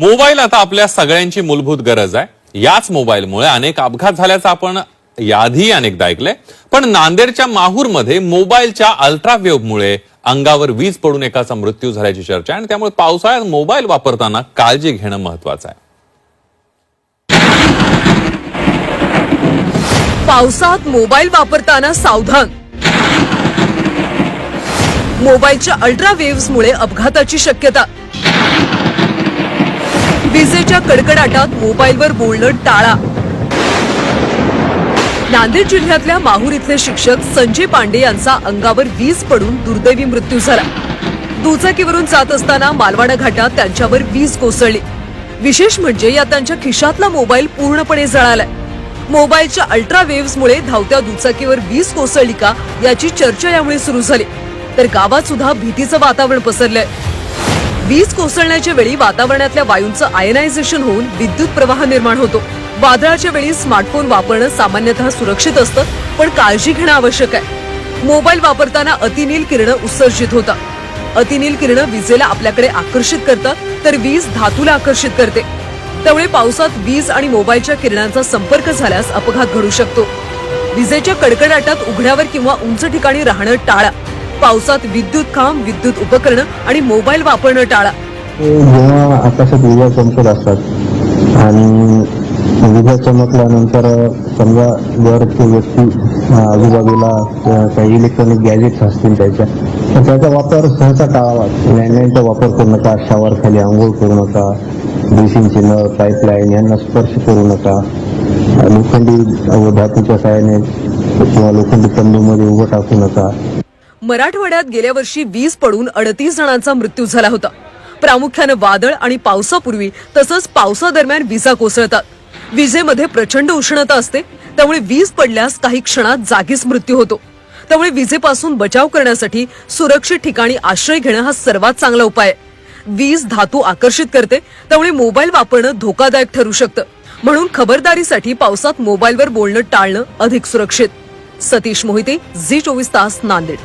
Mobile आता आपल्या सगळ्यांची मूलभूत गरज आहे। याच मोबाईलमुळे अनेक अपघात झाल्याचं आपण याआधी अनेकदा ऐकलंय। पण नांदेडच्या माहूरमध्ये मोबाईलच्या अल्ट्रावेव्हमुळे अंगावर वीज पडून एकाचा मृत्यू झाल्याची चर्चा आहे आणि त्यामुळे पावसाळ्यात मोबाईल वापरताना काळजी घेणं महत्त्वाचं आहे। पावसात मोबाईल वापरताना सावधान। मोबाईलच्या अल्ट्रावेव्हमुळे अपघाताची शक्यता। विजेच्या कडकडाटात मोबाईलवर बोलणं टाळा। नांदेड जिल्ह्यातल्या माहूर इथले शिक्षक संजय पांडे यांचा अंगावर वीज पडून दुर्दैवी मृत्यू झाला। दुचाकीवरून जात असताना मालवाडा घाटात त्यांच्यावर वीज कोसळली। विशेष म्हणजे या त्यांच्या खिशातला मोबाईल पूर्णपणे जळालाय। मोबाईलच्या अल्ट्रावेव्हमुळे धावत्या दुचाकीवर वीज कोसळली का याची चर्चा यामुळे सुरू झाली, तर गावात सुद्धा भीतीचं वातावरण पसरलंय। वीज कोसळण्याच्या वेळी वातावरणातल्या वायूंचं आयनायझेशन होऊन विद्युत प्रवाह निर्माण होतो। वादळाच्या वेळी स्मार्टफोन वापरणं सामान्यतः सुरक्षित असतं, पण काळजी घेणं आवश्यक आहे। मोबाईल वापरताना अतिनील किरणं उत्सर्जित होतात। अतिनील किरणं विजेला आपल्याकडे आकर्षित करतात, तर वीज धातूला आकर्षित करते। त्यामुळे पावसात वीज आणि मोबाईलच्या किरणांचा संपर्क झाल्यास अपघात घडू शकतो। विजेच्या कडकडाटात उघड्यावर किंवा उंच ठिकाणी राहणं टाळा। पावसात विद्युत खांब, विद्युत उपकरणं आणि मोबाईल वापरणं टाळा। जेव्हा आकाशात विजा चमकत असतात आणि विजा चमकल्यानंतर समजा जर ते व्यक्ती आजूबाजूला काही इलेक्ट्रॉनिक गॅजेट्स असतील तर त्याचा वापर सहसा टाळावा। लँडलाईनचा वापर करू नका, शावर खाली आंघोळ करू नका, बेसिनचे नळ, पाईपलाईन यांना स्पर्श करू नका, लोखंडी व धातूच्या सहाय्याने किंवा लोखंडी तंबूमध्ये उभं टाकू नका। मराठवाड्यात गेल्या वर्षी वीज पडून 38 जणांचा मृत्यू झाला होता। प्रामुख्याने वादळ आणि पावसापूर्वी तसंच पावसादरम्यान विजा कोसळतात। विजेमध्ये प्रचंड उष्णता असते, त्यामुळे वीज पडल्यास काही क्षणात जागीच मृत्यू होतो। त्यामुळे विजेपासून बचाव करण्यासाठी सुरक्षित ठिकाणी आश्रय घेणं हा सर्वात चांगला उपाय आहे। वीज धातू आकर्षित करते, त्यामुळे मोबाईल वापरणं धोकादायक ठरू शकतं। म्हणून खबरदारीसाठी पावसात मोबाईलवर बोलणं टाळणं अधिक सुरक्षित। सतीश मोहिते, झी 24 तास, नांदेड।